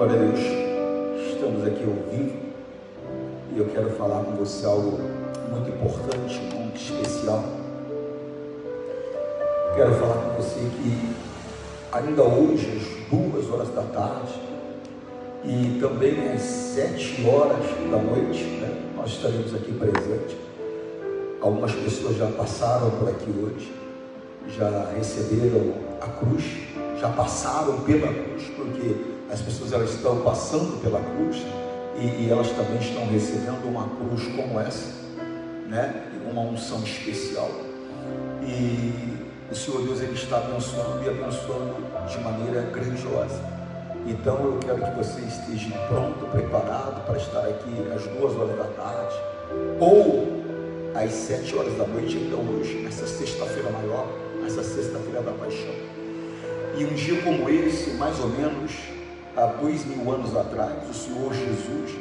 Glória a Deus, estamos aqui ao vivo e eu quero falar com você algo muito importante, muito especial. Quero falar com você que ainda hoje, às 2 horas da tarde e também às 7 horas da noite, nós estaremos aqui presentes. Algumas pessoas já passaram por aqui hoje, já receberam a cruz, já passaram pela cruz, porque as pessoas elas estão passando pela cruz e elas também estão recebendo uma cruz como essa, uma unção especial. E o Senhor Deus ele está abençoando e abençoando de maneira grandiosa. Então eu quero que você esteja pronto, preparado para estar aqui às 2 horas da tarde ou às 7 horas da noite, então hoje, nessa sexta-feira maior, essa sexta-feira da paixão. E um dia como esse, mais ou menos há 2000 anos atrás, o Senhor Jesus,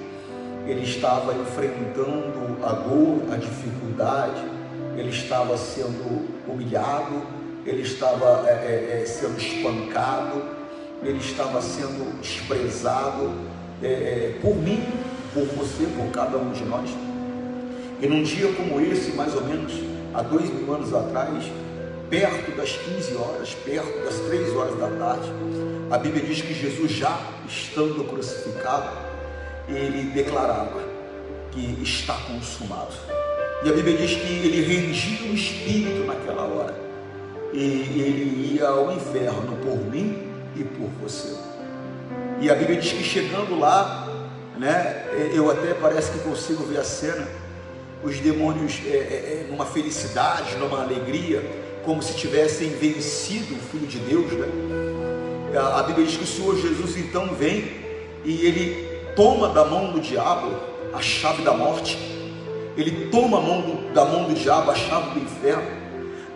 ele estava enfrentando a dor, a dificuldade, ele estava sendo humilhado, ele estava sendo espancado, ele estava sendo desprezado por mim, por você, por cada um de nós. E num dia como esse, mais ou menos há 2000 anos atrás, perto das 15 horas, perto das 3 horas da tarde, a Bíblia diz que Jesus, já estando crucificado, ele declarava que está consumado. E a Bíblia diz que ele rendia o espírito naquela hora, e ele ia ao inferno por mim e por você. E a Bíblia diz que chegando lá, eu até parece que consigo ver a cena, os demônios numa felicidade, numa alegria, como se tivessem vencido o Filho de Deus, A Bíblia diz que o Senhor Jesus então vem e ele toma da mão do diabo a chave da morte, ele toma da mão do diabo a chave do inferno.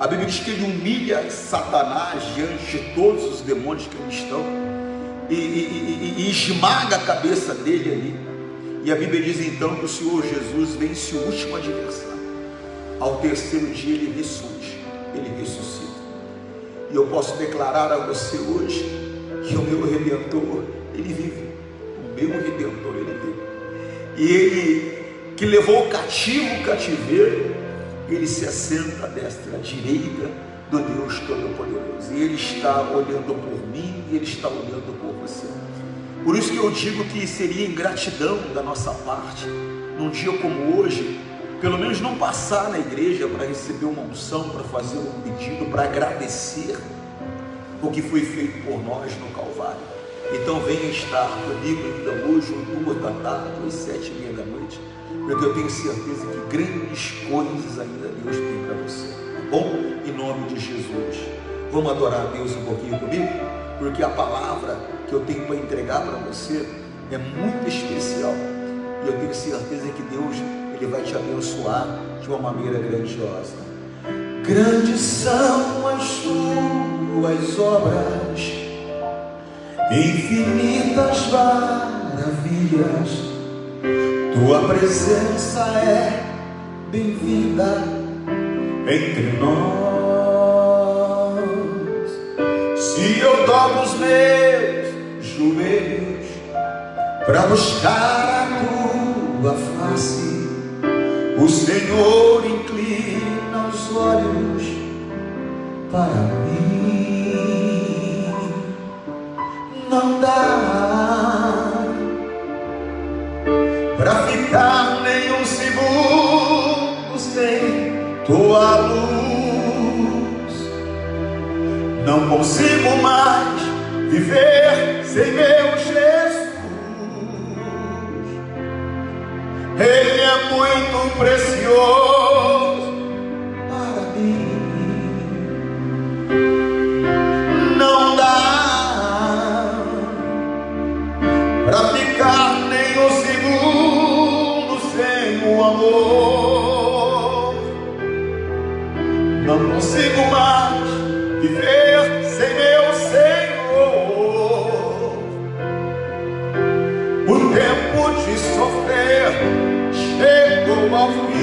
A Bíblia diz que ele humilha Satanás diante de todos os demônios que ali estão e esmaga a cabeça dele ali. E a Bíblia diz então que o Senhor Jesus vence o último adversário. Ao terceiro dia ele ressurge, ele ressuscita. E eu posso declarar a você hoje que o meu Redentor, ele vive. O meu Redentor, ele vive. E ele que levou o cativo o cativeiro, ele se assenta à destra, à direita do Deus Todo-Poderoso. E ele está olhando por mim e ele está olhando por você. Por isso que eu digo que seria ingratidão da nossa parte, num dia como hoje, pelo menos não passar na igreja para receber uma unção, para fazer um pedido, para agradecer o que foi feito por nós no Calvário. Então venha estar comigo ainda hoje, às 2 da tarde, às 7h30 da noite, porque eu tenho certeza que grandes coisas ainda Deus tem para você, tá bom? Em nome de Jesus. Vamos adorar a Deus um pouquinho comigo? Porque a palavra que eu tenho para entregar para você é muito especial, e eu tenho certeza que Deus ele vai te abençoar de uma maneira grandiosa. Grandes são as tuas obras, infinitas maravilhas, tua presença é bem-vinda entre nós. Se eu dobro os meus joelhos para buscar a tua face, o Senhor inclina os olhos para mim. Não dá para ficar nem um segundo sem tua luz. Não consigo mais viver sem meu Jesus. Ele é muito precioso para mim. Não dá para ficar nem um segundo sem o amor. Não consigo mais viver sem meu Senhor. O tempo de sofrer chegou ao fim.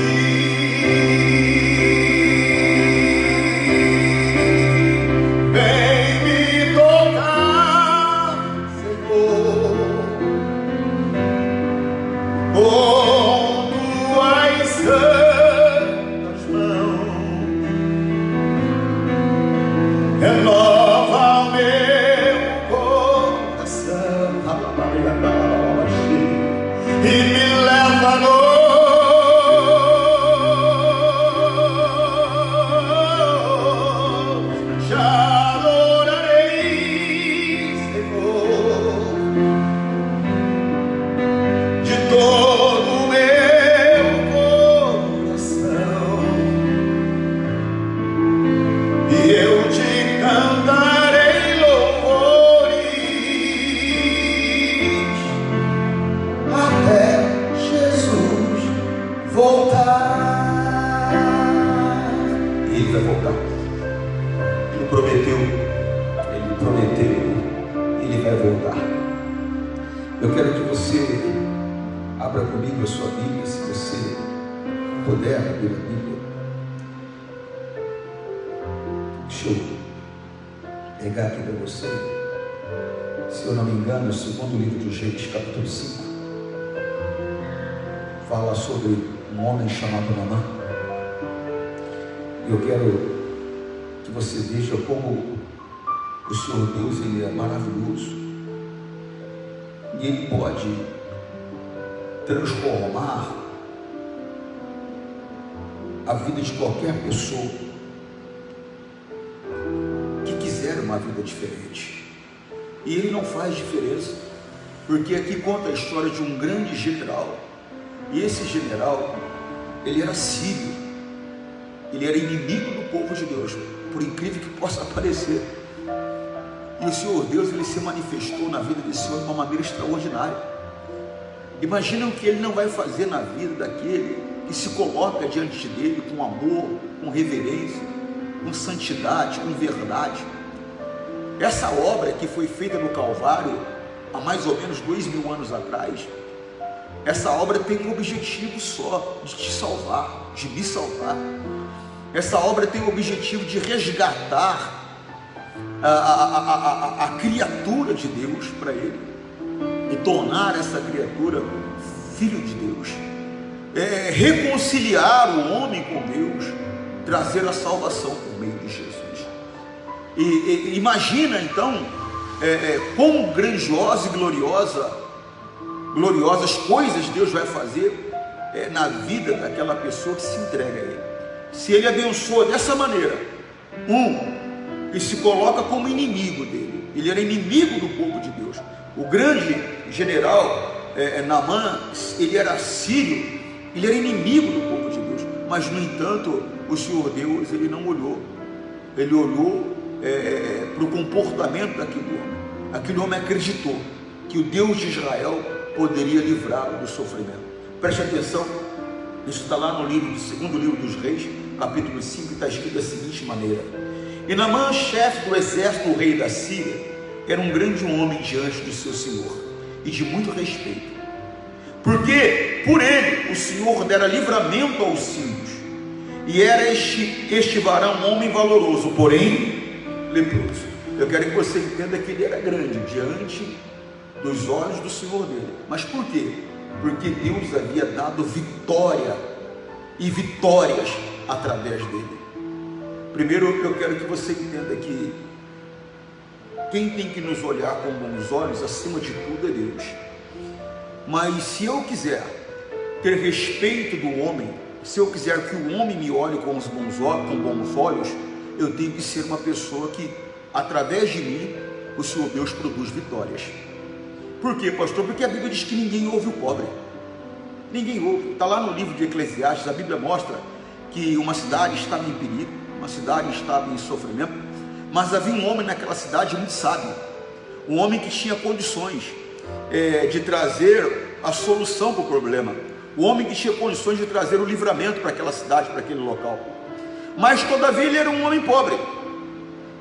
Vem me tocar, Senhor. Eu quero que você abra comigo a sua Bíblia, se você puder abrir a Bíblia. Deixa eu pegar aqui para você. Se eu não me engano, o segundo livro dos Reis, capítulo 5, fala sobre um homem chamado Naamã. Eu quero que você veja como o Senhor Deus, Ele é maravilhoso, e Ele pode transformar a vida de qualquer pessoa que quiser uma vida diferente. E Ele não faz diferença, porque aqui conta a história de um grande general, e esse general, ele era sírio, ele era inimigo do povo de Deus, por incrível que possa parecer. E o Senhor Deus, Ele se manifestou na vida desse homem de uma maneira extraordinária. Imagina o que Ele não vai fazer na vida daquele que se coloca diante dele com amor, com reverência, com santidade, com verdade. Essa obra que foi feita no Calvário há mais ou menos 2000 anos atrás, essa obra tem um objetivo só, de te salvar, de me salvar. Essa obra tem o objetivo de resgatar a criatura de Deus para Ele e tornar essa criatura filho de Deus, reconciliar o homem com Deus, trazer a salvação por meio de Jesus. E imagina então quão grandiosa e gloriosas coisas Deus vai fazer na vida daquela pessoa que se entrega a Ele. Se Ele abençoa dessa maneira e se coloca como inimigo dele. Ele era inimigo do povo de Deus. O grande general Naamã, ele era sírio, ele era inimigo do povo de Deus. Mas no entanto, o Senhor Deus, Ele não olhou. Ele olhou para o comportamento daquele homem. Aquele homem acreditou que o Deus de Israel poderia livrá-lo do sofrimento. Preste atenção, isso está lá no segundo livro dos Reis, capítulo 5, está escrito da seguinte maneira: e Naamã, chefe do exército do rei da Síria, era um grande homem diante do seu senhor, e de muito respeito, porque por ele o Senhor dera livramento aos sírios, e era este varão um homem valoroso, porém leproso. Eu quero que você entenda que ele era grande diante dos olhos do Senhor dele. Mas por quê? Porque Deus havia dado vitória e vitórias através dele. Primeiro, eu quero que você entenda que quem tem que nos olhar com bons olhos, acima de tudo, é Deus. Mas se eu quiser ter respeito do homem, se eu quiser que o homem me olhe com bons olhos, eu tenho que ser uma pessoa que, através de mim, o Senhor Deus produz vitórias. Por quê, pastor? Porque a Bíblia diz que ninguém ouve o pobre. Ninguém ouve. Está lá no livro de Eclesiastes, a Bíblia mostra que uma cidade estava em perigo, uma cidade estava em sofrimento, mas havia um homem naquela cidade muito sábio, um homem que tinha condições de trazer a solução para o problema, um homem que tinha condições de trazer o livramento para aquela cidade, para aquele local. Mas todavia ele era um homem pobre,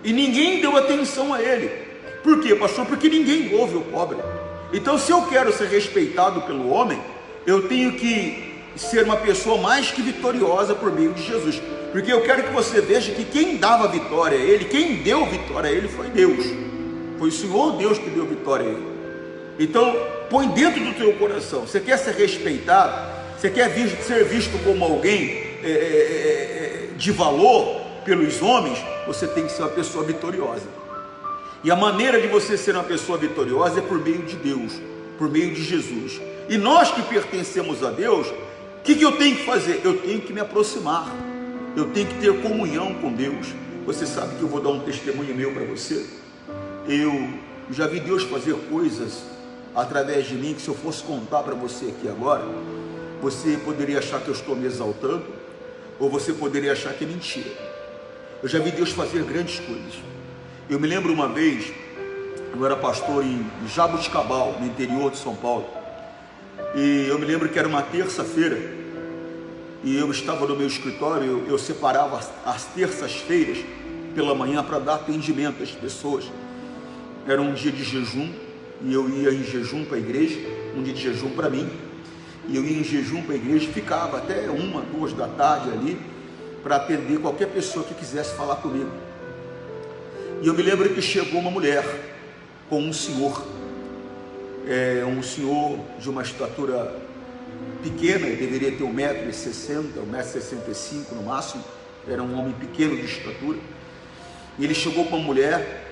e ninguém deu atenção a ele. Por quê, pastor? Porque ninguém ouve o pobre. Então, se eu quero ser respeitado pelo homem, eu tenho que ser uma pessoa mais que vitoriosa por meio de Jesus, porque eu quero que você veja que quem dava vitória a ele, quem deu vitória a ele foi Deus, foi o Senhor Deus que deu vitória a ele. Então, põe dentro do teu coração, você quer ser respeitado, você quer ser visto como alguém de valor pelos homens, você tem que ser uma pessoa vitoriosa. E a maneira de você ser uma pessoa vitoriosa é por meio de Deus, por meio de Jesus. E nós que pertencemos a Deus, o que eu tenho que fazer? Eu tenho que me aproximar, eu tenho que ter comunhão com Deus. Você sabe que eu vou dar um testemunho meu para você. Eu já vi Deus fazer coisas através de mim, que se eu fosse contar para você aqui agora, você poderia achar que eu estou me exaltando, ou você poderia achar que é mentira. Eu já vi Deus fazer grandes coisas. Eu me lembro uma vez, eu era pastor em Jaboticabal, no interior de São Paulo, e eu me lembro que era uma terça-feira, e eu estava no meu escritório, eu separava as terças-feiras pela manhã para dar atendimento às pessoas. Era um dia de jejum, e eu ia em jejum para a igreja, um dia de jejum para mim, e eu ia em jejum para a igreja, ficava até 1, 2 da tarde ali, para atender qualquer pessoa que quisesse falar comigo. E eu me lembro que chegou uma mulher com um senhor de uma estatura pequena, ele deveria ter 1,60 m, 1,65 m no máximo, era um homem pequeno de estatura, e ele chegou com uma mulher,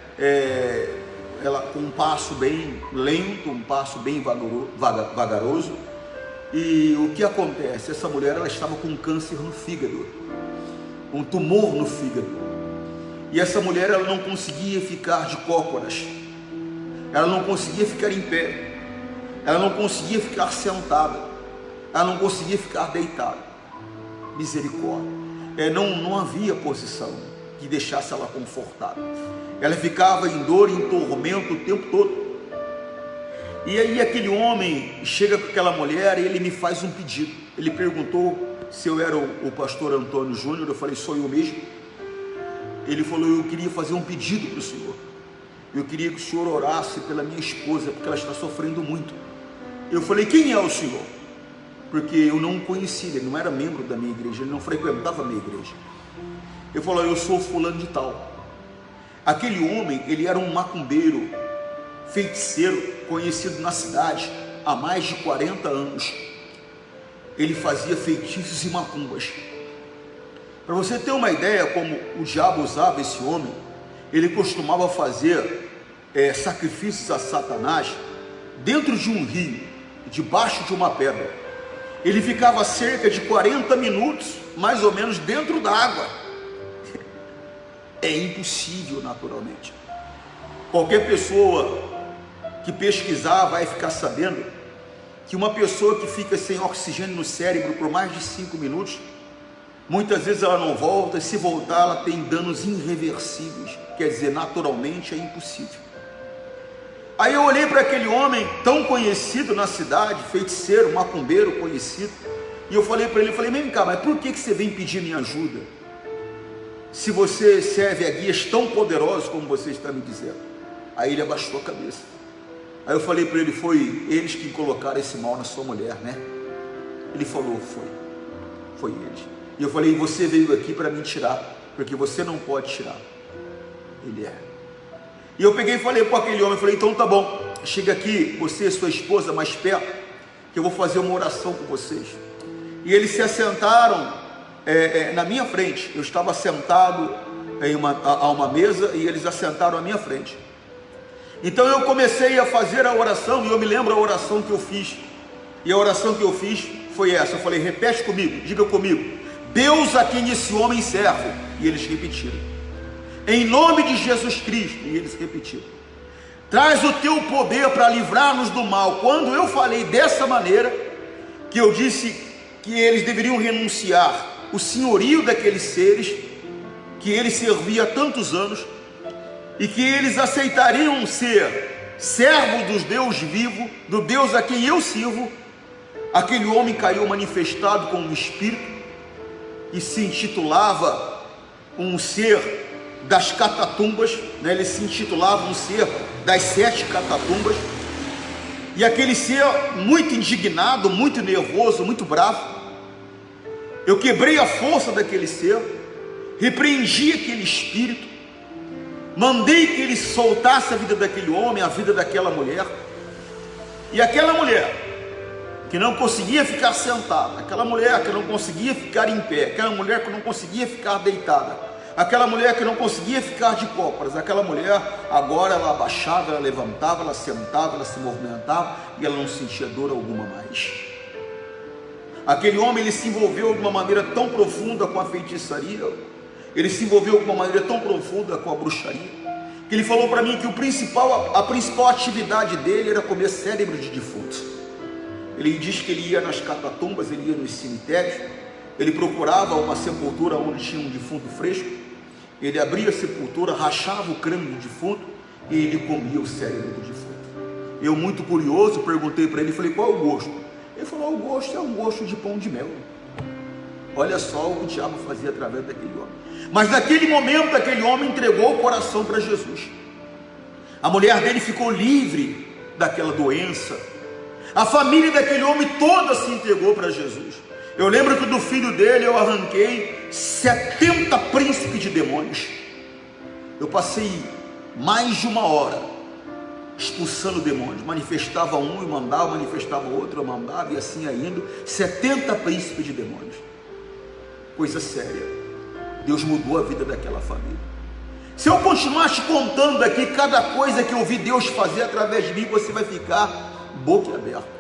ela com um passo bem lento, um passo bem vagaroso, e o que acontece? Essa mulher, ela estava com um câncer no fígado, um tumor no fígado, e essa mulher, ela não conseguia ficar de cócoras, ela não conseguia ficar em pé, ela não conseguia ficar sentada, ela não conseguia ficar deitada. Misericórdia, não havia posição que deixasse ela confortável, ela ficava em dor, em tormento o tempo todo. E aí aquele homem chega com aquela mulher e ele me faz um pedido. Ele perguntou se eu era o pastor Antônio Júnior. Eu falei, sou eu mesmo. Ele falou, eu queria fazer um pedido para o senhor, eu queria que o senhor orasse pela minha esposa, porque ela está sofrendo muito. Eu falei, quem é o senhor? Porque eu não o conhecia, ele não era membro da minha igreja, ele não frequentava a minha igreja. Eu falei, eu sou fulano de tal. Aquele homem, ele era um macumbeiro, feiticeiro, conhecido na cidade há mais de 40 anos. Ele fazia feitiços e macumbas. Para você ter uma ideia como o diabo usava esse homem, ele costumava fazer sacrifícios a Satanás dentro de um rio, debaixo de uma pedra. Ele ficava cerca de 40 minutos, mais ou menos, dentro da água. É impossível, naturalmente. Qualquer pessoa que pesquisar vai ficar sabendo que uma pessoa que fica sem oxigênio no cérebro por mais de 5 minutos, muitas vezes ela não volta, e se voltar ela tem danos irreversíveis. Quer dizer, naturalmente é impossível. Aí eu olhei para aquele homem tão conhecido na cidade, feiticeiro, macumbeiro conhecido, e eu falei para ele, vem cá, mas por que você vem pedir minha ajuda, se você serve a guias tão poderosos como você está me dizendo? Aí ele abaixou a cabeça. Aí eu falei para ele, foi eles que colocaram esse mal na sua mulher, né? Ele falou, foi eles. E eu falei, você veio aqui para me tirar, porque você não pode tirar. Ele E eu peguei e falei para aquele homem, falei, então tá bom, chega aqui, você e sua esposa mais perto, que eu vou fazer uma oração com vocês. E eles se assentaram na minha frente. Eu estava sentado a uma mesa e eles assentaram à minha frente. Então eu comecei a fazer a oração, e eu me lembro a oração que eu fiz. E a oração que eu fiz foi essa, eu falei, repete comigo, diga comigo, Deus a quem esse homem serve. E eles repetiram, em nome de Jesus Cristo. E eles repetiram, traz o teu poder para livrar-nos do mal. Quando eu falei dessa maneira, que eu disse que eles deveriam renunciar o senhorio daqueles seres que ele servia há tantos anos, e que eles aceitariam ser servo dos Deus vivo, do Deus a quem eu sirvo, aquele homem caiu manifestado como um espírito, e se intitulava um ser das catatumbas, né? Ele se intitulava um ser das 7 catatumbas, e aquele ser muito indignado, muito nervoso, muito bravo, eu quebrei a força daquele ser, repreendi aquele espírito, mandei que ele soltasse a vida daquele homem, a vida daquela mulher, e aquela mulher que não conseguia ficar sentada, aquela mulher que não conseguia ficar em pé, aquela mulher que não conseguia ficar deitada, aquela mulher que não conseguia ficar de cócoras, aquela mulher agora ela abaixava, ela levantava, ela sentava, ela se movimentava, e ela não sentia dor alguma mais. Aquele homem, ele se envolveu de uma maneira tão profunda com a feitiçaria, ele se envolveu de uma maneira tão profunda com a bruxaria, que ele falou para mim que a principal atividade dele era comer cérebro de defuntos. Ele diz que ele ia nas catatumbas, ele ia nos cemitérios, ele procurava uma sepultura onde tinha um defunto fresco, ele abria a sepultura, rachava o crânio do defunto e ele comia o cérebro do defunto. Eu, muito curioso, perguntei para ele, falei, qual é o gosto? Ele falou, o gosto é um gosto de pão de mel. Olha só o que o diabo fazia através daquele homem. Mas naquele momento, aquele homem entregou o coração para Jesus. A mulher dele ficou livre daquela doença. A família daquele homem toda se entregou para Jesus. Eu lembro que do filho dele eu arranquei 70 príncipes de demônios. Eu passei mais de 1 hora expulsando demônios. Manifestava um e mandava, manifestava outro, eu mandava, e assim ia indo. 70 príncipes de demônios. Coisa séria. Deus mudou a vida daquela família. Se eu continuar te contando aqui cada coisa que eu vi Deus fazer através de mim, você vai ficar boquiaberto.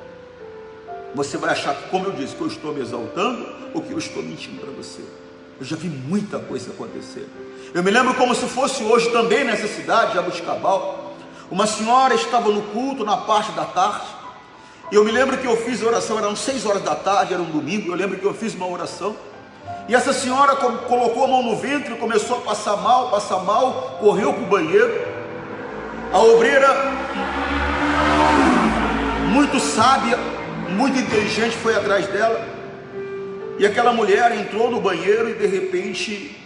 Você vai achar que, como eu disse, que eu estou me exaltando ou que eu estou mentindo para você. Eu já vi muita coisa acontecer. Eu me lembro como se fosse hoje também nessa cidade, Jaboticabal. Uma senhora estava no culto na parte da tarde. E eu me lembro que eu fiz a oração, eram 6 horas da tarde, era um domingo. Eu lembro que eu fiz uma oração. E essa senhora colocou a mão no ventre, começou a passar mal, correu para o banheiro. A obreira, muito sábia, muito inteligente, foi atrás dela. E aquela mulher entrou no banheiro e de repente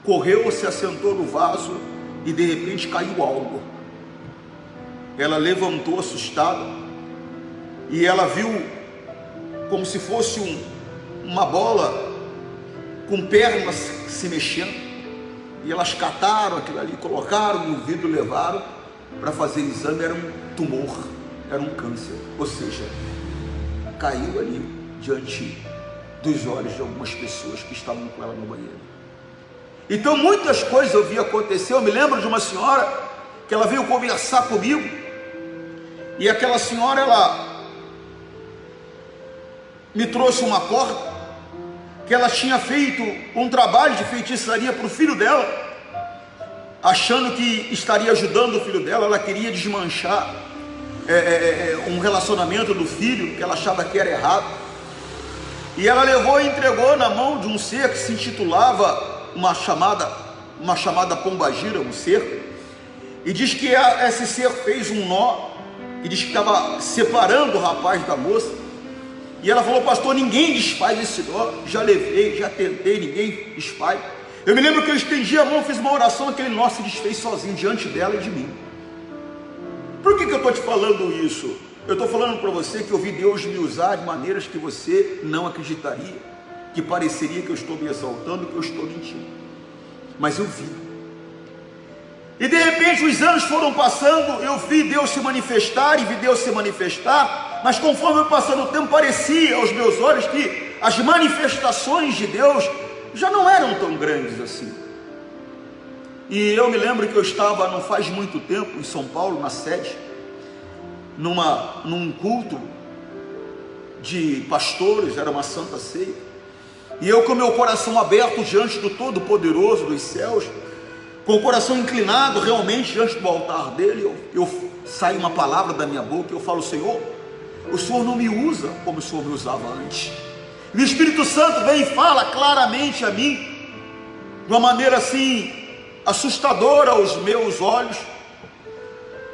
correu, se assentou no vaso e de repente caiu algo. Ela levantou assustada e ela viu como se fosse uma bola com pernas se mexendo, e elas cataram aquilo ali, colocaram no vidro, levaram para fazer exame. Era um tumor, era um câncer, ou seja, caiu ali diante dos olhos de algumas pessoas que estavam com ela no banheiro. Então muitas coisas eu vi acontecer. Eu me lembro de uma senhora que ela veio conversar comigo, e aquela senhora, ela me trouxe uma corda, que ela tinha feito um trabalho de feitiçaria para o filho dela, achando que estaria ajudando o filho dela. Ela queria desmanchar um relacionamento do filho, que ela achava que era errado, e ela levou e entregou na mão de um ser que se intitulava uma chamada pombagira, um ser, e diz que esse ser fez um nó, e diz que estava separando o rapaz da moça. E ela falou: pastor, ninguém desfaz esse nó. Já levei, já tentei, ninguém desfaz. Eu me lembro que eu estendi a mão, fiz uma oração, aquele nó se desfez sozinho diante dela e de mim. Por que eu estou te falando isso? Eu estou falando para você que eu vi Deus me usar de maneiras que você não acreditaria, que pareceria que eu estou me exaltando, que eu estou mentindo, mas eu vi. E de repente os anos foram passando, eu vi Deus se manifestar, e vi Deus se manifestar. Mas conforme eu passando o tempo, parecia aos meus olhos que as manifestações de Deus já não eram tão grandes assim. E eu me lembro que eu estava, não faz muito tempo, em São Paulo, na sede, num culto de pastores, era uma santa ceia, e eu com meu coração aberto diante do Todo-Poderoso dos céus, com o coração inclinado realmente diante do altar dele, eu sai uma palavra da minha boca, eu falo: Senhor, o Senhor não me usa como o Senhor me usava antes. E o Espírito Santo vem e fala claramente a mim, de uma maneira assim assustadora aos meus olhos: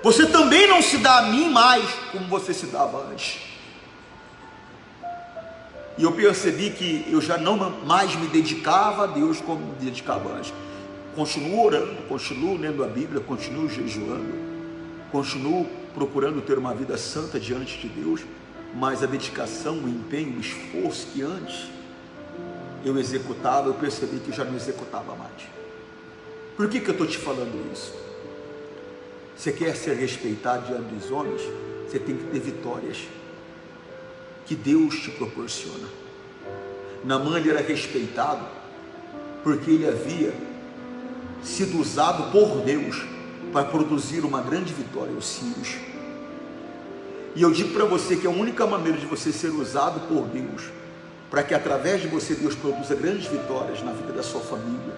você também não se dá a mim mais como você se dava antes. E eu percebi que eu já não mais me dedicava a Deus como me dedicava antes. Continuo orando, continuo lendo a Bíblia, continuo jejuando, continuo procurando ter uma vida santa diante de Deus, mas a dedicação, o empenho, o esforço que antes eu executava, eu percebi que já não executava mais. Por que eu estou te falando isso? Você quer ser respeitado diante dos homens? Você tem que ter vitórias que Deus te proporciona. Naamã, ele era respeitado porque ele havia sido usado por Deus para produzir uma grande vitória aos sírios. E eu digo para você que a única maneira de você ser usado por Deus, para que através de você Deus produza grandes vitórias na vida da sua família,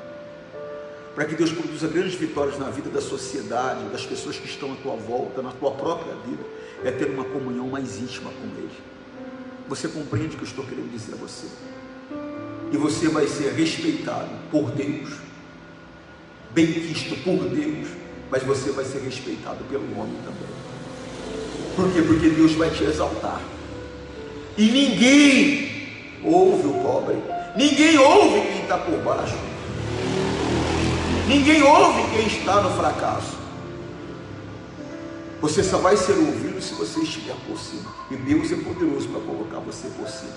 para que Deus produza grandes vitórias na vida da sociedade, das pessoas que estão à tua volta, na tua própria vida, é ter uma comunhão mais íntima com Ele. Você compreende o que eu estou querendo dizer a você? E você vai ser respeitado por Deus, bem-quisto por Deus, mas você vai ser respeitado pelo homem também. Por quê? Porque Deus vai te exaltar. E ninguém ouve o pobre, ninguém ouve quem está por baixo, ninguém ouve quem está no fracasso. Você só vai ser ouvido se você estiver por cima. E Deus é poderoso para colocar você por cima,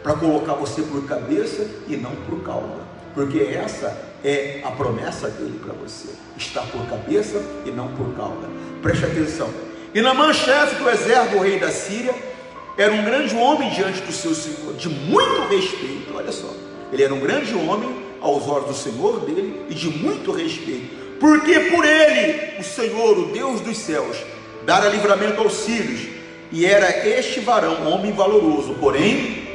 para colocar você por cabeça e não por cauda, porque essa é a promessa dele para você: estar por cabeça e não por cauda. Preste atenção. E Naamã, chefe do exército do rei da Síria, era um grande homem diante do seu senhor, de muito respeito. Olha só, ele era um grande homem aos olhos do senhor dele e de muito respeito, porque por ele o Senhor, o Deus dos céus, dara livramento aos sírios, e era este varão homem valoroso, porém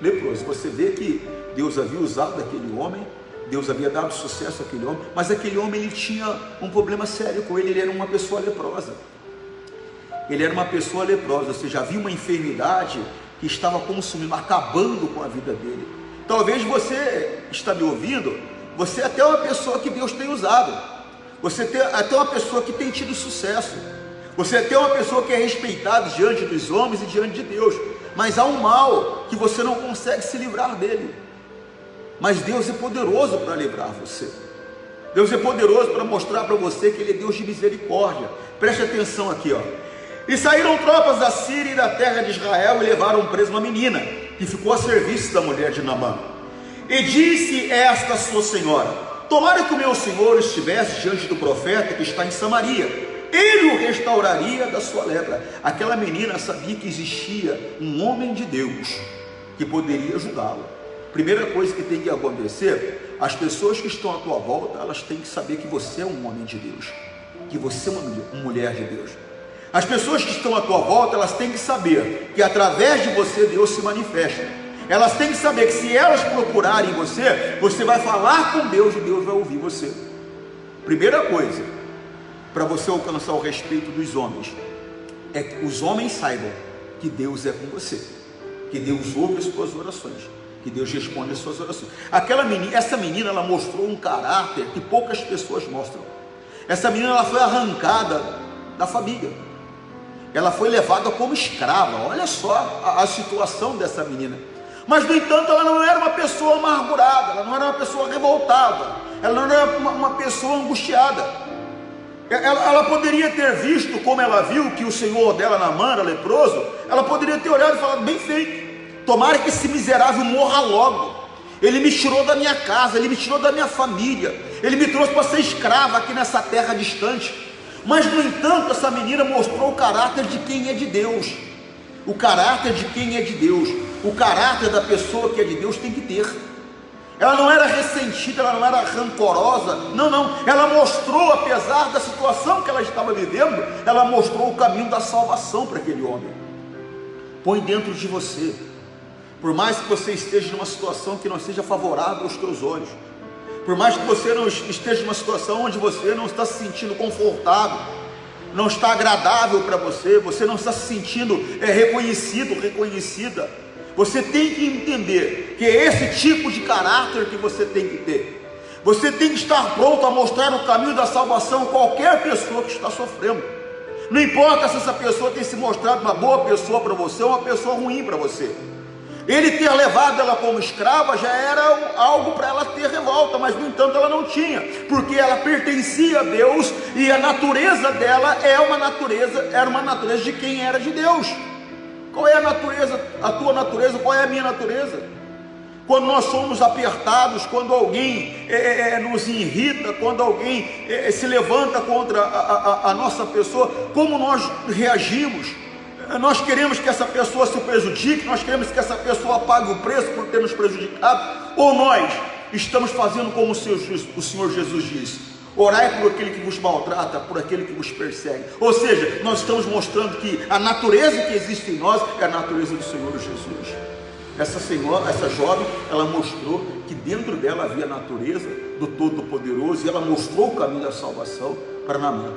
leproso. Você vê que Deus havia usado aquele homem, Deus havia dado sucesso àquele homem, mas aquele homem, ele tinha um problema sério com ele era uma pessoa leprosa. Ele era uma pessoa leprosa, ou seja, havia uma enfermidade que estava consumindo, acabando com a vida dele. Talvez você está me ouvindo, você é até uma pessoa que Deus tem usado, você é até uma pessoa que tem tido sucesso, você é até uma pessoa que é respeitada diante dos homens e diante de Deus, mas há um mal que você não consegue se livrar dele. Mas Deus é poderoso para livrar você. Deus é poderoso para mostrar para você que Ele é Deus de misericórdia. Preste atenção aqui, ó. E saíram tropas da Síria e da terra de Israel e levaram preso uma menina, que ficou a serviço da mulher de Naamã. E disse esta sua senhora: tomara que o meu senhor estivesse diante do profeta que está em Samaria, ele o restauraria da sua lepra. Aquela menina sabia que existia um homem de Deus que poderia ajudá-la. Primeira coisa que tem que acontecer: as pessoas que estão à tua volta, elas têm que saber que você é um homem de Deus, que você é uma mulher de Deus. As pessoas que estão à tua volta, elas têm que saber que através de você Deus se manifesta. Elas têm que saber que se elas procurarem você, você vai falar com Deus e Deus vai ouvir você. Primeira coisa, para você alcançar o respeito dos homens, é que os homens saibam que Deus é com você, que Deus ouve as suas orações, que Deus responde as suas orações. Essa menina, ela mostrou um caráter que poucas pessoas mostram. Essa menina, ela foi arrancada da família, ela foi levada como escrava. Olha só a situação dessa menina. Mas no entanto, ela não era uma pessoa amargurada, ela não era uma pessoa revoltada, ela não era uma pessoa angustiada. Ela poderia ter visto, como ela viu que o senhor dela, Naamã, era leproso, ela poderia ter olhado e falado: bem feito, tomara que esse miserável morra logo. Ele me tirou da minha casa, ele me tirou da minha família, ele me trouxe para ser escrava aqui nessa terra distante. Mas no entanto, essa menina mostrou o caráter de quem é de Deus. O caráter de quem é de Deus, o caráter da pessoa que é de Deus tem que ter. Ela não era ressentida, ela não era rancorosa, não, ela mostrou, apesar da situação que ela estava vivendo, ela mostrou o caminho da salvação para aquele homem. Põe dentro de você, por mais que você esteja numa situação que não seja favorável aos teus olhos, por mais que você não esteja numa situação onde você não está se sentindo confortável, não está agradável para você, você não está se sentindo reconhecido, reconhecida, você tem que entender que é esse tipo de caráter que você tem que ter. Você tem que estar pronto a mostrar o caminho da salvação a qualquer pessoa que está sofrendo. Não importa se essa pessoa tem se mostrado uma boa pessoa para você ou uma pessoa ruim para você. Ele ter levado ela como escrava já era algo para ela ter revolta, mas no entanto ela não tinha, porque ela pertencia a Deus e a natureza dela era uma natureza de quem era de Deus. Qual é a natureza, a tua natureza, qual é a minha natureza? Quando nós somos apertados, quando alguém nos irrita, quando alguém se levanta contra a nossa pessoa, como nós reagimos? Nós queremos que essa pessoa se prejudique, nós queremos que essa pessoa pague o preço por ter nos prejudicado, ou nós estamos fazendo como o Senhor Jesus disse: orai por aquele que vos maltrata, por aquele que vos persegue. Ou seja, nós estamos mostrando que a natureza que existe em nós é a natureza do Senhor Jesus. Essa jovem, ela mostrou que dentro dela havia a natureza do Todo-Poderoso, e ela mostrou o caminho da salvação para Naamã,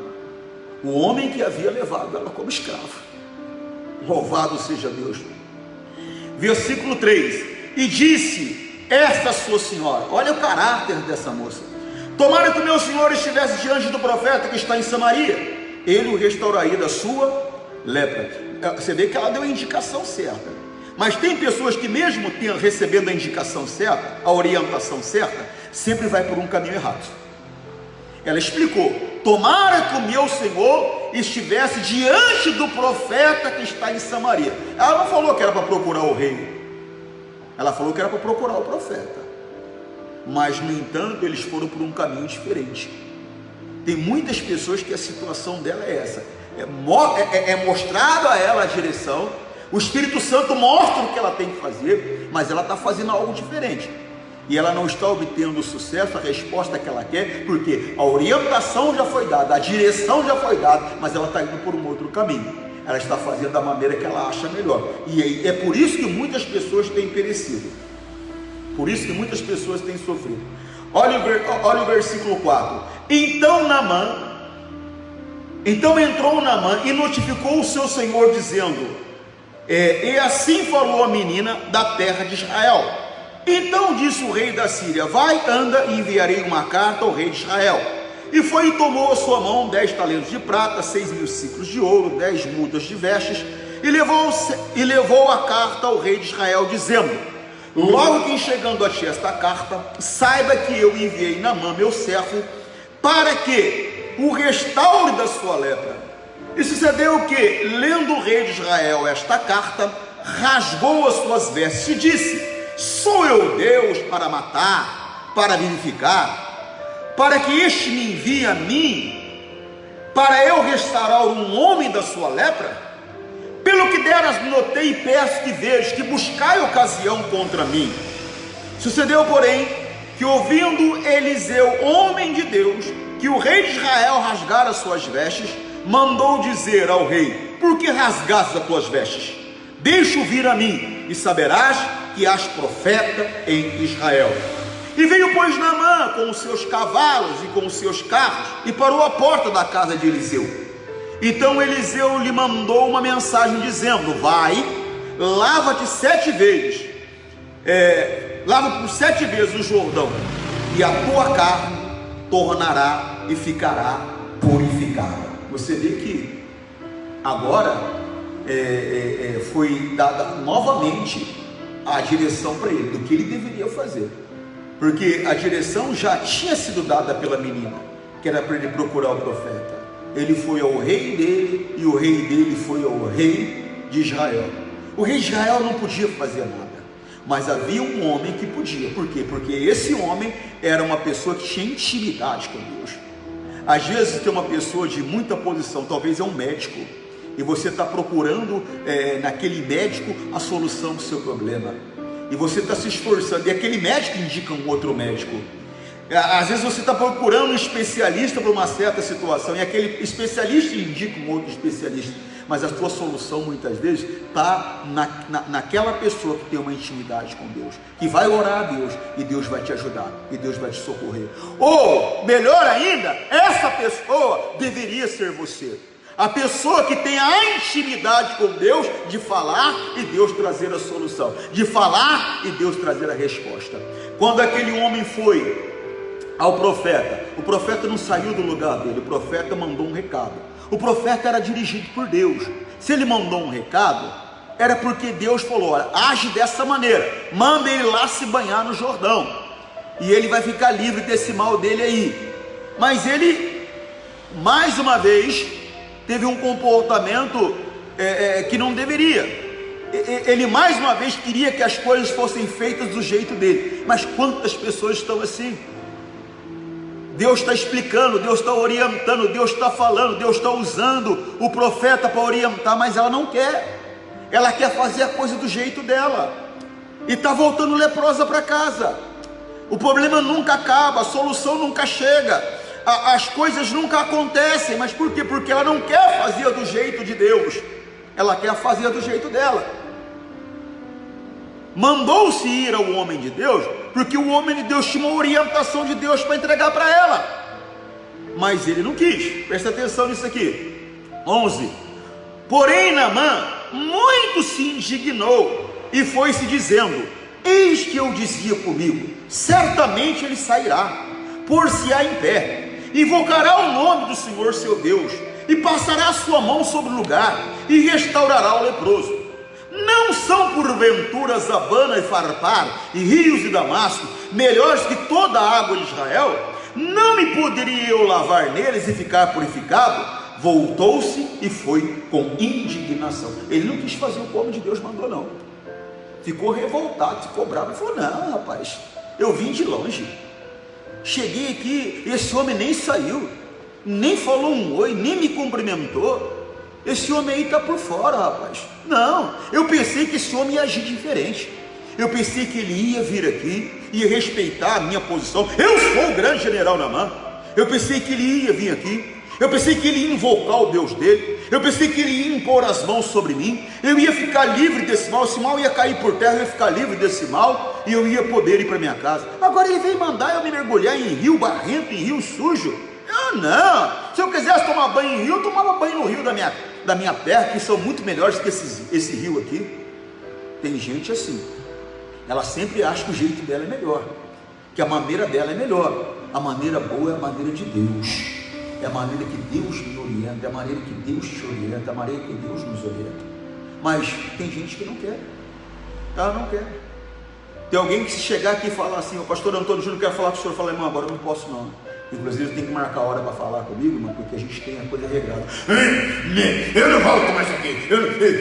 o homem que havia levado ela como escrava. Louvado seja Deus. Versículo 3: e disse esta sua senhora, olha o caráter dessa moça: tomara que o meu senhor estivesse diante do profeta que está em Samaria, ele o restauraria da sua lepra. Você vê que ela deu a indicação certa. Mas tem pessoas que, mesmo recebendo a indicação certa, a orientação certa, sempre vai por um caminho errado. Ela explicou: tomara que o meu Senhor estivesse diante do profeta que está em Samaria. Ela não falou que era para procurar o rei, ela falou que era para procurar o profeta. Mas, no entanto, eles foram por um caminho diferente. Tem muitas pessoas que a situação dela é essa, é mostrado a ela a direção, o Espírito Santo mostra o que ela tem que fazer, mas ela está fazendo algo diferente, e ela não está obtendo o sucesso, a resposta que ela quer, porque a orientação já foi dada, a direção já foi dada, mas ela está indo por um outro caminho, ela está fazendo da maneira que ela acha melhor, e é por isso que muitas pessoas têm perecido, por isso que muitas pessoas têm sofrido. Olha o versículo 4. Então entrou Naamã e notificou o seu senhor, dizendo, e assim falou a menina da terra de Israel. Então disse o rei da Síria, vai, anda, e enviarei uma carta ao rei de Israel. E foi e tomou a sua mão 10 talentos de prata, 6.000 ciclos de ouro, 10 mudas de vestes, e levou a carta ao rei de Israel, dizendo, logo que chegando a ti esta carta, saiba que eu enviei Naamã, meu servo, para que o restaure da sua lepra. E sucedeu que, lendo o rei de Israel esta carta, rasgou as suas vestes e disse, sou eu Deus para matar, para vivificar, para que este me envie a mim, para eu restaurar um homem da sua lepra? Pelo que deras notei e peço que vejo, que buscai ocasião contra mim. Sucedeu, porém, que ouvindo Eliseu, homem de Deus, que o rei de Israel rasgara as suas vestes, mandou dizer ao rei, por que rasgaste as tuas vestes? Deixa-o vir a mim, e saberás que és profeta em Israel. E veio, pois, Naamã com os seus cavalos e com os seus carros, e parou à porta da casa de Eliseu. Então Eliseu lhe mandou uma mensagem dizendo, vai, lava-te 7 vezes, lava por 7 vezes o Jordão, e a tua carne tornará e ficará purificada. Você vê que agora foi dada novamente a direção para ele, do que ele deveria fazer, porque a direção já tinha sido dada pela menina, que era para ele procurar o profeta. Ele foi ao rei dele, e o rei dele foi ao rei de Israel. O rei de Israel não podia fazer nada, mas havia um homem que podia. Por quê? Porque esse homem era uma pessoa que tinha intimidade com Deus. Às vezes tem uma pessoa de muita posição, talvez é um médico, e você está procurando naquele médico a solução do seu problema, e você está se esforçando, e aquele médico indica um outro médico. Às vezes você está procurando um especialista para uma certa situação, e aquele especialista indica um outro especialista, mas a sua solução muitas vezes está naquela pessoa que tem uma intimidade com Deus, que vai orar a Deus, e Deus vai te ajudar, e Deus vai te socorrer. Ou, melhor ainda, essa pessoa deveria ser você, a pessoa que tem a intimidade com Deus, de falar e Deus trazer a solução, de falar e Deus trazer a resposta. Quando aquele homem foi ao profeta, o profeta não saiu do lugar dele, o profeta mandou um recado. O profeta era dirigido por Deus. Se ele mandou um recado, era porque Deus falou, olha, age dessa maneira, manda ele lá se banhar no Jordão, e ele vai ficar livre desse mal dele aí. Mas ele, mais uma vez, teve um comportamento que não deveria. Ele mais uma vez queria que as coisas fossem feitas do jeito dele. Mas quantas pessoas estão assim? Deus está explicando, Deus está orientando, Deus está falando, Deus está usando o profeta para orientar, mas ela não quer. Ela quer fazer a coisa do jeito dela, e está voltando leprosa para casa. O problema nunca acaba, a solução nunca chega, as coisas nunca acontecem. Mas por quê? Porque ela não quer fazer do jeito de Deus, ela quer fazer do jeito dela. Mandou-se ir ao homem de Deus, porque o homem de Deus tinha uma orientação de Deus para entregar para ela, mas ele não quis. Presta atenção nisso aqui, 11. Porém Naamã muito se indignou, e foi-se dizendo, eis que eu dizia comigo, certamente ele sairá, por-se-á em pé, invocará o nome do Senhor seu Deus, e passará a sua mão sobre o lugar, e restaurará o leproso. Não são porventura Zabana e Farpar, e rios de Damasco, melhores que toda a água de Israel? não me poderia eu lavar neles e ficar purificado? Voltou-se e foi com indignação. Ele não quis fazer como de Deus mandou, não. Ficou revoltado, ficou bravo, e falou: não, rapaz, eu vim de longe, cheguei aqui, esse homem nem saiu, nem falou um oi, nem me cumprimentou. Esse homem aí está por fora, rapaz. Não, eu pensei que esse homem ia agir diferente. Eu pensei que ele ia vir aqui, ia respeitar a minha posição. Eu sou o grande general Naamã. Eu pensei que ele ia vir aqui. Eu pensei que ele ia invocar o Deus dele. Eu pensei que ele ia impor as mãos sobre mim. Eu ia ficar livre desse mal. Esse mal ia cair por terra. Eu ia ficar livre desse mal. E eu ia poder ir para minha casa. Agora ele vem mandar eu me mergulhar em rio barrento, em rio sujo. Eu não. Se eu quisesse tomar banho em rio, eu tomava banho no rio da minha terra, que são muito melhores que esse rio aqui. Tem gente assim. Ela sempre acha que o jeito dela é melhor, que a maneira dela é melhor. A maneira boa é a maneira de Deus, é a maneira que Deus me orienta, é a maneira que Deus te orienta, é a maneira que Deus nos orienta. Mas tem gente que não quer, ela não quer. Tem alguém que se chegar aqui e falar assim: o pastor Antônio Júnior quer falar com o senhor, fala: irmão, agora eu não posso não. Inclusive tem que marcar a hora para falar comigo, irmão, porque a gente tem a coisa regrada. Eu não volto mais aqui,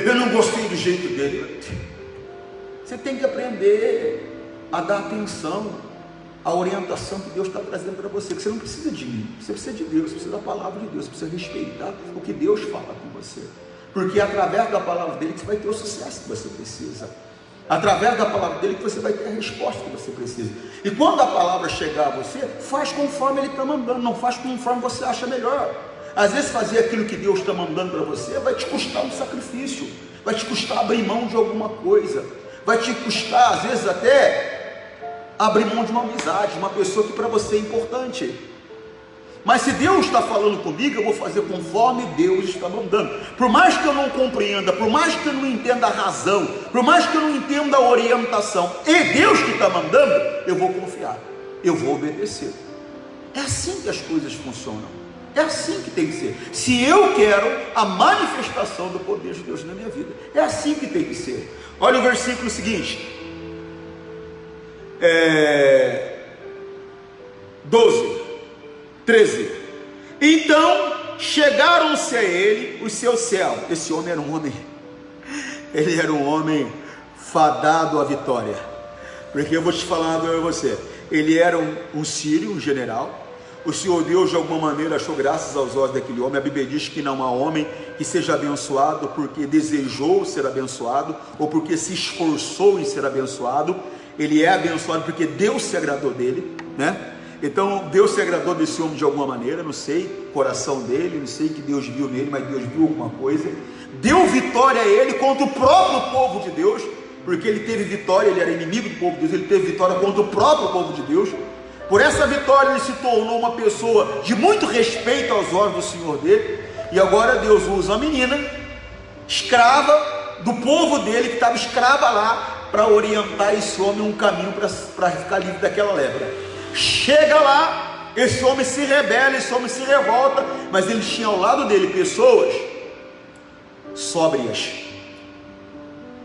eu não gostei do jeito dele. Você tem que aprender a dar atenção à orientação que Deus está trazendo para você. Que você não precisa de mim, você precisa de Deus, você precisa da palavra de Deus, você precisa respeitar o que Deus fala com você. Porque é através da palavra dele que você vai ter o sucesso que você precisa. Através da palavra dele que você vai ter a resposta que você precisa. E quando a palavra chegar a você, faz conforme ele está mandando, não faz conforme você acha melhor. Às vezes fazer aquilo que Deus está mandando para você vai te custar um sacrifício, vai te custar abrir mão de alguma coisa, vai te custar às vezes até abrir mão de uma amizade, de uma pessoa que para você é importante. Mas se Deus está falando comigo, eu vou fazer conforme Deus está mandando. Por mais que eu não compreenda, por mais que eu não entenda a razão, por mais que eu não entenda a orientação, é Deus que está mandando, eu vou confiar, eu vou obedecer. É assim que as coisas funcionam, é assim que tem que ser. Se eu quero a manifestação do poder de Deus na minha vida, é assim que tem que ser. Olha o versículo seguinte, 13. Então chegaram-se a ele os seus servos. Esse homem era um homem fadado à vitória, porque eu vou te falar agora a você, ele era um sírio, um general. O Senhor Deus de alguma maneira achou graças aos olhos daquele homem. A Bíblia diz que não há homem que seja abençoado porque desejou ser abençoado, ou porque se esforçou em ser abençoado. Ele é abençoado porque Deus se agradou dele, né? Então Deus se agradou desse homem de alguma maneira, não sei o coração dele, não sei o que Deus viu nele, mas Deus viu alguma coisa, deu vitória a ele contra o próprio povo de Deus, porque ele teve vitória, ele era inimigo do povo de Deus, ele teve vitória contra o próprio povo de Deus. Por essa vitória ele se tornou uma pessoa de muito respeito aos olhos do Senhor dele, e agora Deus usa uma menina, escrava do povo dele, que estava escrava lá, para orientar esse homem um caminho para ficar livre daquela lepra. Chega lá, esse homem se rebela, esse homem se revolta, mas ele tinha ao lado dele pessoas sóbrias.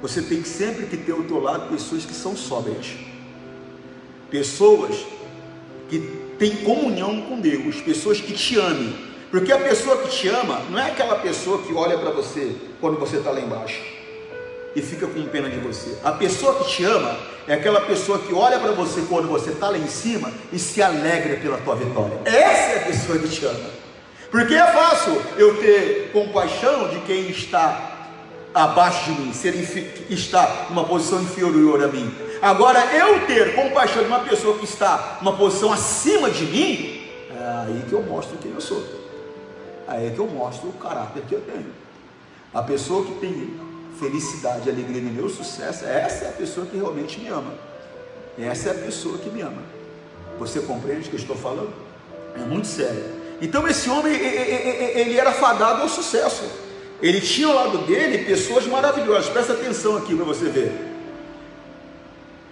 Você tem sempre que ter ao teu lado pessoas que são sóbrias, pessoas que têm comunhão com Deus, pessoas que te amem, porque a pessoa que te ama não é aquela pessoa que olha para você quando você está lá embaixo e fica com pena de você. A pessoa que te ama é aquela pessoa que olha para você quando você está lá em cima e se alegra pela tua vitória. Essa é a pessoa que te ama. Porque é fácil eu ter compaixão de quem está abaixo de mim, está numa posição inferior a mim. Agora, eu ter compaixão de uma pessoa que está numa posição acima de mim, é aí que eu mostro quem eu sou. Aí é que eu mostro o caráter que eu tenho. A pessoa que tem felicidade e alegria no meu sucesso, essa é a pessoa que realmente me ama. Essa é a pessoa que me ama. Você compreende o que eu estou falando? É muito sério. Então esse homem, ele era fadado ao sucesso. Ele tinha ao lado dele pessoas maravilhosas. Presta atenção aqui para você ver.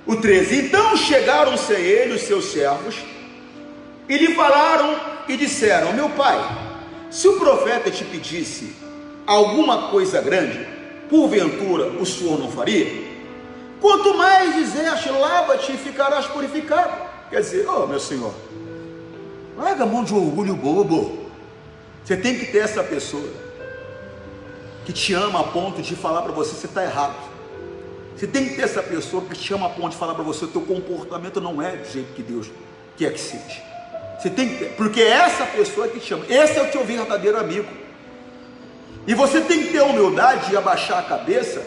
O 13. Então chegaram-se a ele os seus servos e lhe falaram e disseram: meu pai, se o profeta te pedisse alguma coisa grande, porventura o senhor não faria? Quanto mais dizeste, lava-te e ficarás purificado. Quer dizer, meu senhor, Larga a mão de orgulho bobo. Você tem que ter essa pessoa que te ama a ponto de falar para você: você está errado. Você tem que ter essa pessoa que te ama a ponto de falar para você: o teu comportamento não é do jeito que Deus quer que seja. Você tem que ter, porque é essa pessoa que te ama. Esse é o teu verdadeiro amigo. E você tem que ter a humildade de abaixar a cabeça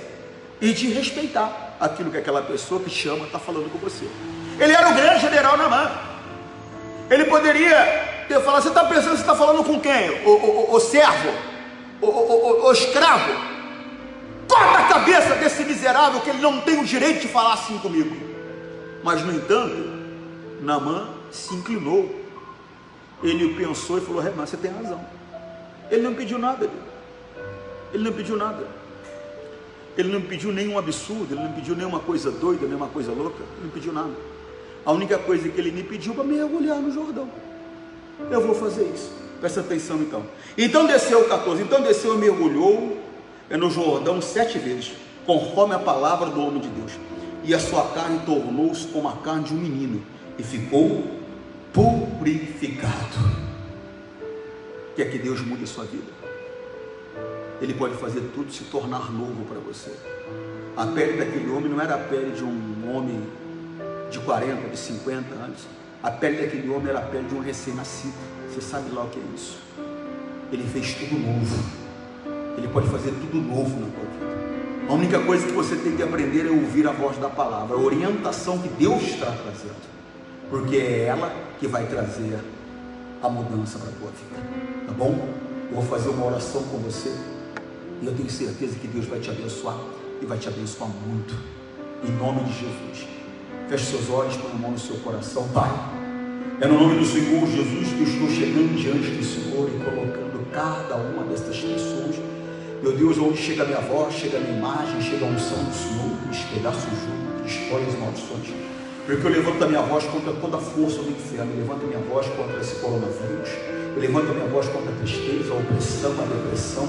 e de respeitar aquilo que aquela pessoa que te ama está falando com você. Ele era o grande general Naamã. Ele poderia ter falado: você está pensando que você está falando com quem? O servo? O escravo? Corta a cabeça desse miserável, que ele não tem o direito de falar assim comigo. Mas no entanto, Naamã se inclinou. Ele pensou e falou: mas você tem razão. Ele não pediu nada dele. Ele não pediu nada. Ele não pediu nenhum absurdo, ele não pediu nenhuma coisa doida, nenhuma coisa louca. Ele não pediu nada. A única coisa que ele me pediu para mergulhar no Jordão. Eu vou fazer isso. Presta atenção então. Então desceu o 14. Então desceu e mergulhou no Jordão 7 vezes, conforme a palavra do homem de Deus. E a sua carne tornou-se como a carne de um menino, e ficou purificado. Quer que Deus mude a sua vida? Ele pode fazer tudo se tornar novo para você. A pele daquele homem não era a pele de um homem de 40, de 50 anos. A pele daquele homem era a pele de um recém-nascido. Você sabe lá o que é isso? Ele fez tudo novo. Ele pode fazer tudo novo na tua vida. A única coisa que você tem que aprender é ouvir a voz da palavra, a orientação que Deus está trazendo, porque é ela que vai trazer a mudança para a tua vida. Tá bom? Eu vou fazer uma oração com você e eu tenho certeza que Deus vai te abençoar e vai te abençoar muito, em nome de Jesus. Feche seus olhos, põe a mão no seu coração. Pai, é no nome do Senhor Jesus que eu estou chegando diante do Senhor e colocando cada uma dessas pessoas, meu Deus, onde chega a minha voz, chega a minha imagem, chega a unção do Senhor, que despedaça o jugo, que destrói as maldições, porque eu levanto a minha voz contra toda a força do inferno, eu levanto a minha voz contra esse coronavírus, eu levanto a minha voz contra a tristeza, a opressão, a depressão,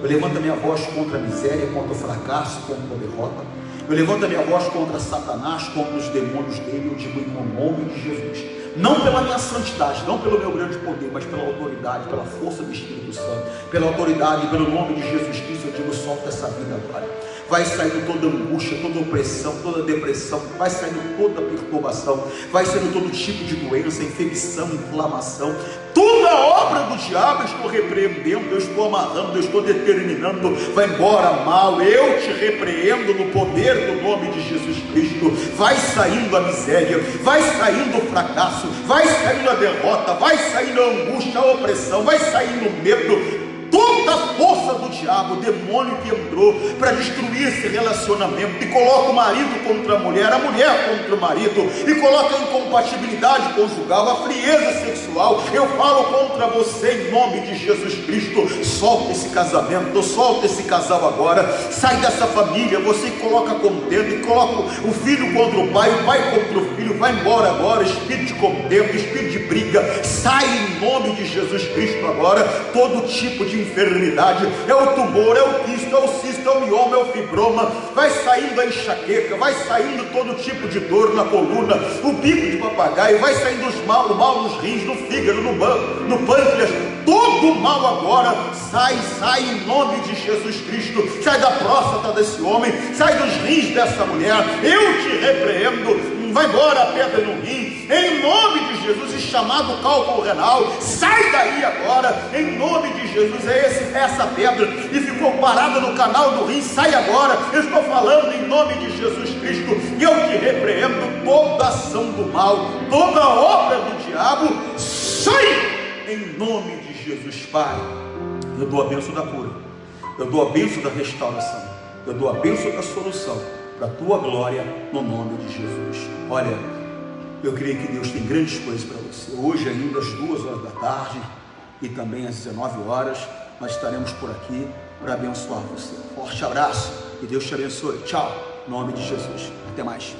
eu levanto a minha voz contra a miséria, contra o fracasso, contra a derrota, eu levanto a minha voz contra Satanás, contra os demônios dele. Eu digo em nome de Jesus, não pela minha santidade, não pelo meu grande poder, mas pela autoridade, pela força do Espírito Santo, pela autoridade e pelo nome de Jesus Cristo, eu digo: solta essa vida agora. Vai saindo toda angústia, toda opressão, toda depressão, vai saindo toda perturbação, vai saindo todo tipo de doença, infecção, inflamação, toda obra do diabo eu estou repreendendo, eu estou amarrando, eu estou determinando, vai embora mal, eu te repreendo no poder do nome de Jesus Cristo. Vai saindo a miséria, vai saindo o fracasso, vai saindo a derrota, vai saindo a angústia, a opressão, vai saindo o medo, toda a força do diabo, o demônio que entrou para destruir esse relacionamento e coloca o marido contra a mulher contra o marido, e coloca a incompatibilidade conjugal, a frieza sexual, eu falo contra você em nome de Jesus Cristo. Solta esse casamento, solta esse casal agora, sai dessa família, você coloca contenda e coloca o filho contra o pai contra o filho, vai embora agora, espírito de contenda, espírito de briga, sai em nome de Jesus Cristo agora. Todo tipo de enfermidade, é o tumor, é o quisto, é o cisto, é o mioma, é o fibroma, vai saindo a enxaqueca, vai saindo todo tipo de dor na coluna, o bico de papagaio, vai saindo o mal nos rins, no fígado, no pâncreas, todo mal agora, sai em nome de Jesus Cristo, sai da próstata desse homem, sai dos rins dessa mulher, eu te repreendo, vai embora a pedra no rim, em nome de Jesus, e chamado cálculo renal, sai daí agora, em nome de Jesus. Essa pedra e ficou parada no canal do rim, sai agora, eu estou falando em nome de Jesus Cristo, e eu te repreendo toda ação do mal, toda obra do diabo, sai em nome de Jesus. Pai, eu dou a bênção da cura, eu dou a bênção da restauração, eu dou a bênção da solução, para a tua glória, no nome de Jesus. Olha, eu creio que Deus tem grandes coisas para você. Hoje ainda às 2h da tarde e também às 19 horas, nós estaremos por aqui para abençoar você. Forte abraço e Deus te abençoe. Tchau, em nome de Jesus. Até mais.